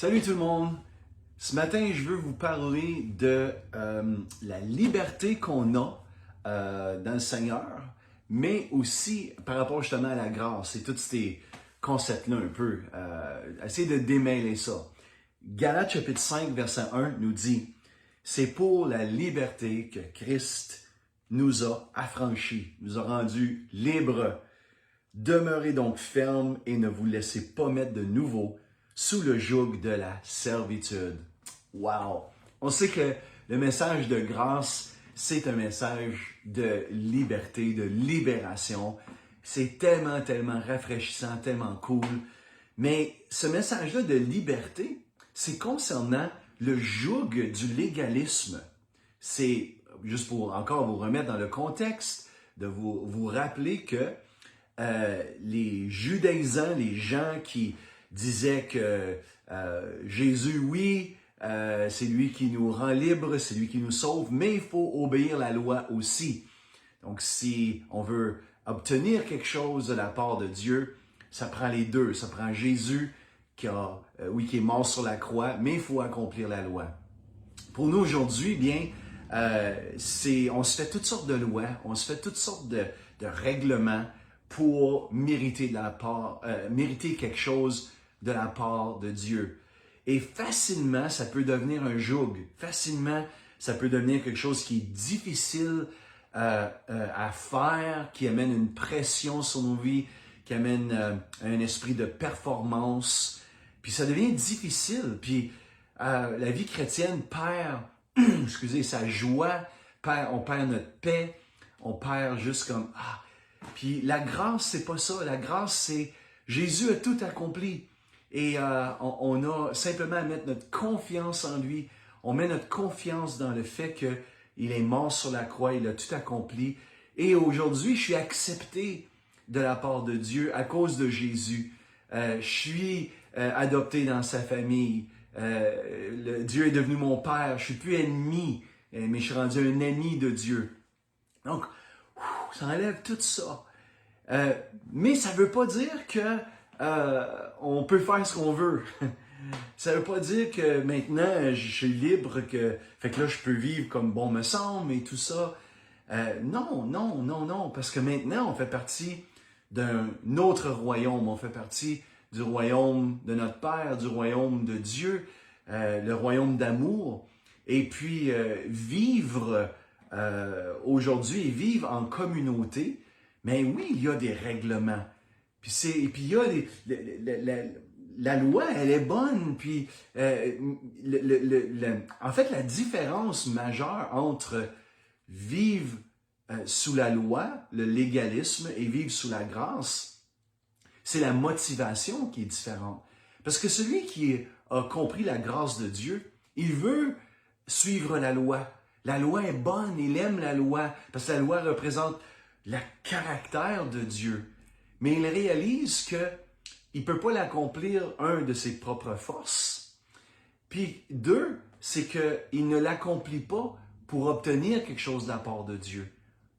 Salut tout le monde! Ce matin, je veux vous parler de la liberté qu'on a dans le Seigneur, mais aussi par rapport justement à la grâce et tous ces concepts-là un peu. Essayer de démêler ça. Galates chapitre 5, verset 1 nous dit « C'est pour la liberté que Christ nous a affranchis, nous a rendus libres. Demeurez donc fermes et ne vous laissez pas mettre de nouveau sous le joug de la servitude. » Wow! On sait que le message de grâce, c'est un message de liberté, de libération. C'est tellement, tellement rafraîchissant, tellement cool. Mais ce message-là de liberté, c'est concernant le joug du légalisme. C'est, juste pour encore vous remettre dans le contexte, de vous rappeler que les judaïsants, les gens qui disaient que Jésus, oui, c'est lui qui nous rend libres, c'est lui qui nous sauve, mais il faut obéir la loi aussi. Donc, si on veut obtenir quelque chose de la part de Dieu, ça prend les deux. Ça prend Jésus qui est mort sur la croix, mais il faut accomplir la loi. Pour nous aujourd'hui, bien, on se fait toutes sortes de lois, on se fait toutes sortes de règlements pour mériter mériter quelque chose de la part de Dieu. Et facilement, ça peut devenir un joug. Facilement, ça peut devenir quelque chose qui est difficile à faire, qui amène une pression sur nos vies, qui amène un esprit de performance. Puis ça devient difficile. Puis la vie chrétienne perd, sa joie, on perd notre paix, on perd juste comme Puis la grâce, c'est pas ça. La grâce, c'est Jésus a tout accompli. Et on a simplement à mettre notre confiance en lui. On met notre confiance dans le fait qu'il est mort sur la croix, il a tout accompli. Et aujourd'hui, je suis accepté de la part de Dieu à cause de Jésus. Je suis adopté dans sa famille. Dieu est devenu mon père. Je suis plus ennemi, mais je suis rendu un ami de Dieu. Donc, ça enlève tout ça. Mais ça ne veut pas dire que on peut faire ce qu'on veut. Ça ne veut pas dire que maintenant je suis libre, fait que là je peux vivre comme bon me semble et tout ça. Non, parce que maintenant on fait partie d'un autre royaume. On fait partie du royaume de notre Père, du royaume de Dieu, le royaume d'amour. Et puis vivre aujourd'hui et vivre en communauté, mais oui, il y a des règlements. Puis il y a la loi, elle est bonne. Puis en fait, la différence majeure entre vivre sous la loi, le légalisme, et vivre sous la grâce, c'est la motivation qui est différente. Parce que celui qui a compris la grâce de Dieu, il veut suivre la loi. La loi est bonne, il aime la loi, parce que la loi représente le caractère de Dieu. Mais il réalise qu'il ne peut pas l'accomplir, un, de ses propres forces. Puis deux, c'est qu'il ne l'accomplit pas pour obtenir quelque chose de la part de Dieu.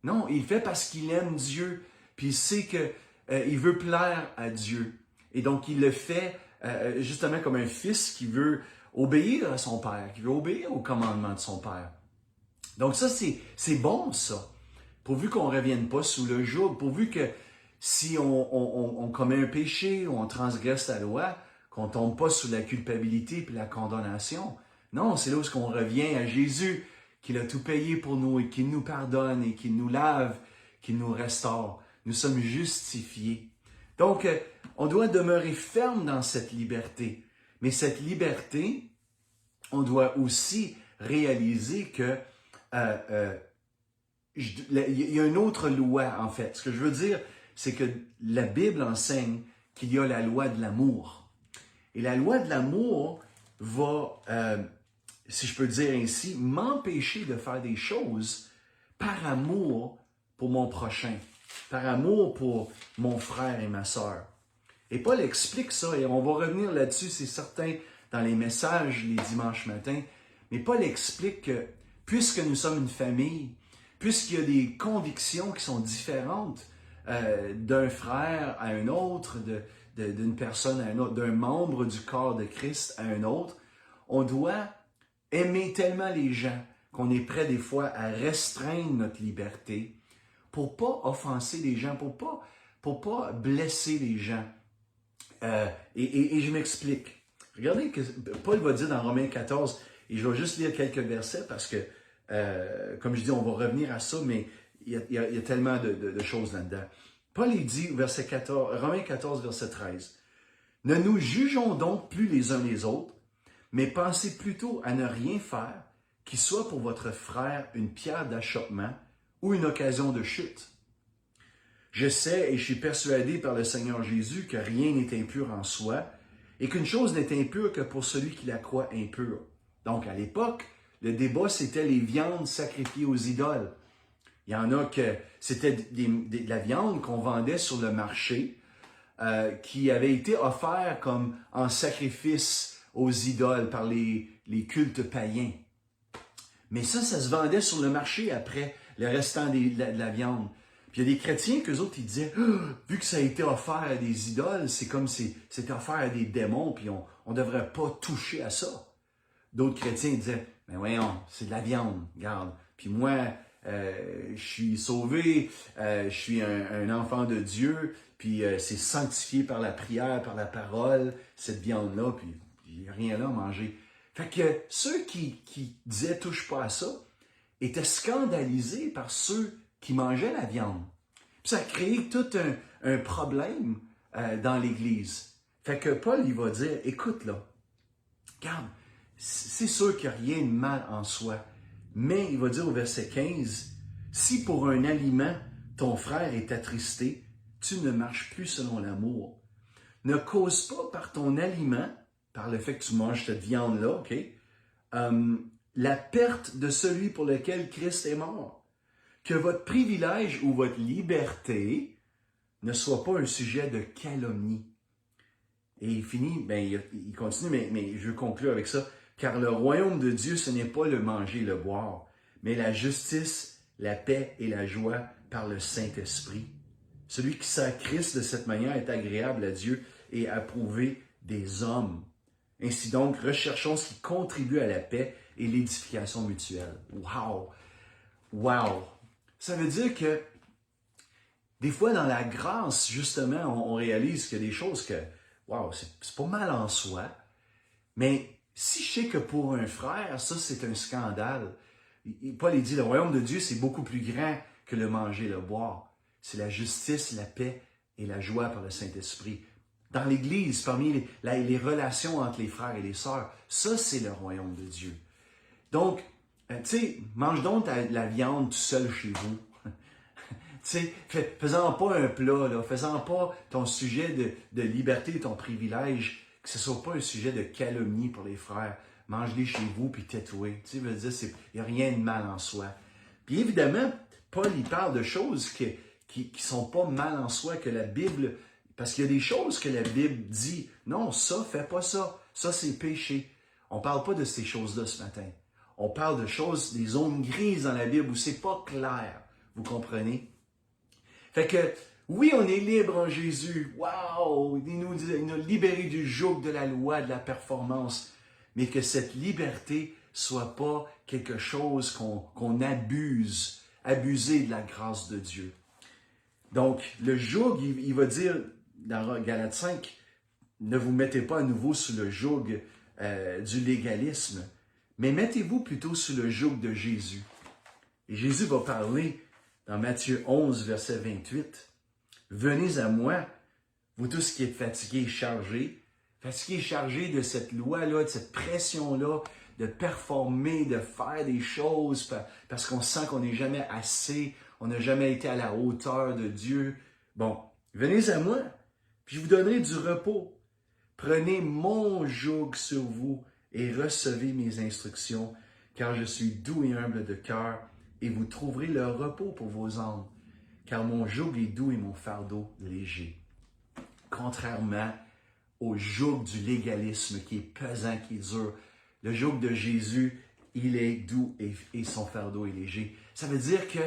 Non, il fait parce qu'il aime Dieu, puis il sait qu'il veut plaire à Dieu. Et donc, il le fait justement comme un fils qui veut obéir à son père, qui veut obéir aux commandements de son père. Donc ça, c'est bon, ça. Pourvu qu'on ne revienne pas sous le joug, pourvu que si on commet un péché, ou on transgresse la loi, qu'on ne tombe pas sous la culpabilité et la condamnation. Non, c'est là où on revient à Jésus, qu'il a tout payé pour nous et qu'il nous pardonne et qu'il nous lave, qu'il nous restaure. Nous sommes justifiés. Donc, on doit demeurer ferme dans cette liberté. Mais cette liberté, on doit aussi réaliser que il y a une autre loi, en fait. Ce que je veux dire, c'est que la Bible enseigne qu'il y a la loi de l'amour. Et la loi de l'amour va, si je peux dire ainsi, m'empêcher de faire des choses par amour pour mon prochain, par amour pour mon frère et ma sœur. Et Paul explique ça, et on va revenir là-dessus, c'est certain, dans les messages les dimanches matins. Mais Paul explique que, puisque nous sommes une famille, puisqu'il y a des convictions qui sont différentes d'un frère à un autre, d'une personne à une autre, d'un membre du corps de Christ à un autre. On doit aimer tellement les gens qu'on est prêt des fois à restreindre notre liberté pour pas offenser les gens, pour pas blesser les gens. Et je m'explique. Regardez que Paul va dire dans Romains 14, et je vais juste lire quelques versets parce que, comme je dis, on va revenir à ça, mais il y a tellement de choses là-dedans. Paul il dit, verset 14, Romains 14, verset 13, « Ne nous jugeons donc plus les uns les autres, mais pensez plutôt à ne rien faire qui soit pour votre frère une pierre d'achoppement ou une occasion de chute. Je sais et je suis persuadé par le Seigneur Jésus que rien n'est impur en soi et qu'une chose n'est impure que pour celui qui la croit impure. » Donc, à l'époque, le débat, c'était les viandes sacrifiées aux idoles. Il y en a que c'était de la viande qu'on vendait sur le marché qui avait été offert comme en sacrifice aux idoles par les cultes païens. Mais ça se vendait sur le marché après le restant de la viande. Puis il y a des chrétiens qu'eux autres, ils disaient, vu que ça a été offert à des idoles, c'est comme si c'était offert à des démons, puis on ne devrait pas toucher à ça. D'autres chrétiens disaient, mais voyons, c'est de la viande, regarde. Puis moi, je suis sauvé, je suis un enfant de Dieu, puis c'est sanctifié par la prière, par la parole, cette viande-là, puis il n'y a rien là à manger. Fait que ceux qui disaient touche pas à ça étaient scandalisés par ceux qui mangeaient la viande. Puis ça a créé tout un problème dans l'Église. Fait que Paul, il va dire, écoute là, regarde, c'est sûr qu'il n'y a rien de mal en soi, mais il va dire au verset 15, « Si pour un aliment, ton frère est attristé, tu ne marches plus selon l'amour. Ne cause pas par ton aliment, par le fait que tu manges cette viande-là, OK, la perte de celui pour lequel Christ est mort. Que votre privilège ou votre liberté ne soit pas un sujet de calomnie. » Et il finit, il continue, mais je veux conclure avec ça. « Car le royaume de Dieu, ce n'est pas le manger et le boire, mais la justice, la paix et la joie par le Saint-Esprit. Celui qui sert Christ de cette manière est agréable à Dieu et approuvé des hommes. Ainsi donc, recherchons ce qui contribue à la paix et l'édification mutuelle. » Wow! Wow! Ça veut dire que des fois, dans la grâce, justement, on réalise qu'il y a des choses que, wow, c'est pas mal en soi, mais si je sais que pour un frère, ça, c'est un scandale. Paul il dit, le royaume de Dieu, c'est beaucoup plus grand que le manger et le boire. C'est la justice, la paix et la joie par le Saint-Esprit. Dans l'Église, parmi les relations entre les frères et les sœurs, ça, c'est le royaume de Dieu. Donc, tu sais, mange donc la viande tout seul chez vous. Tu sais, faisant pas un plat, là, faisant pas ton sujet de liberté, ton privilège, que ce soit pas un sujet de calomnie pour les frères. Mange-les chez vous, puis tais-toi. Tu sais, veut dire, il n'y a rien de mal en soi. Puis évidemment, Paul, il parle de choses qui sont pas mal en soi, que la Bible, parce qu'il y a des choses que la Bible dit, non, ça, fais pas ça. Ça, c'est péché. On parle pas de ces choses-là ce matin. On parle de choses, des zones grises dans la Bible où c'est pas clair. Vous comprenez? Fait que, oui, on est libre en Jésus. Wow! Il nous a libérés du joug de la loi, de la performance. Mais que cette liberté soit pas quelque chose qu'on abuse, abuser de la grâce de Dieu. Donc, le joug, il va dire dans Galates 5, ne vous mettez pas à nouveau sous le joug du légalisme, mais mettez-vous plutôt sous le joug de Jésus. Et Jésus va parler dans Matthieu 11, verset 28. « Venez à moi, vous tous qui êtes fatigués et chargés de cette loi-là, de cette pression-là, de performer, de faire des choses parce qu'on sent qu'on n'est jamais assez, on n'a jamais été à la hauteur de Dieu. Bon, venez à moi, puis je vous donnerai du repos. Prenez mon joug sur vous et recevez mes instructions, car je suis doux et humble de cœur, et vous trouverez le repos pour vos âmes, car mon joug est doux et mon fardeau léger. » Contrairement au joug du légalisme qui est pesant, qui est dur, le joug de Jésus, il est doux et son fardeau est léger. Ça veut dire que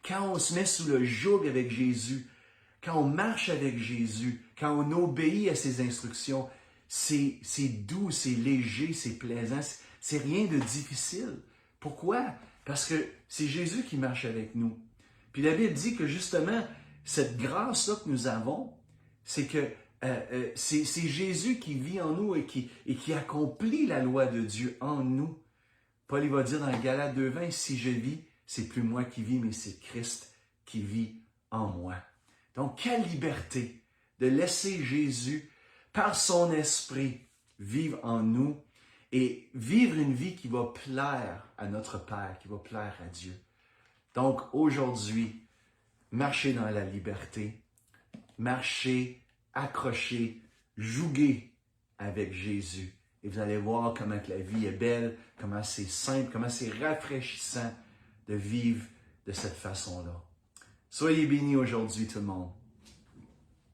quand on se met sous le joug avec Jésus, Quand on marche avec Jésus, quand on obéit à ses instructions, c'est doux, c'est léger, c'est plaisant, c'est rien de difficile. Pourquoi? Parce que c'est Jésus qui marche avec nous. Puis la Bible dit que justement, cette grâce-là que nous avons, c'est que c'est Jésus qui vit en nous et qui accomplit la loi de Dieu en nous. Paul il va dire dans Galates 2,20, si je vis, c'est plus moi qui vis, mais c'est Christ qui vit en moi. Donc, quelle liberté de laisser Jésus, par son esprit, vivre en nous et vivre une vie qui va plaire à notre Père, qui va plaire à Dieu. Donc, aujourd'hui, marchez dans la liberté, marchez, accrochez, jouez avec Jésus. Et vous allez voir comment que la vie est belle, comment c'est simple, comment c'est rafraîchissant de vivre de cette façon-là. Soyez bénis aujourd'hui tout le monde.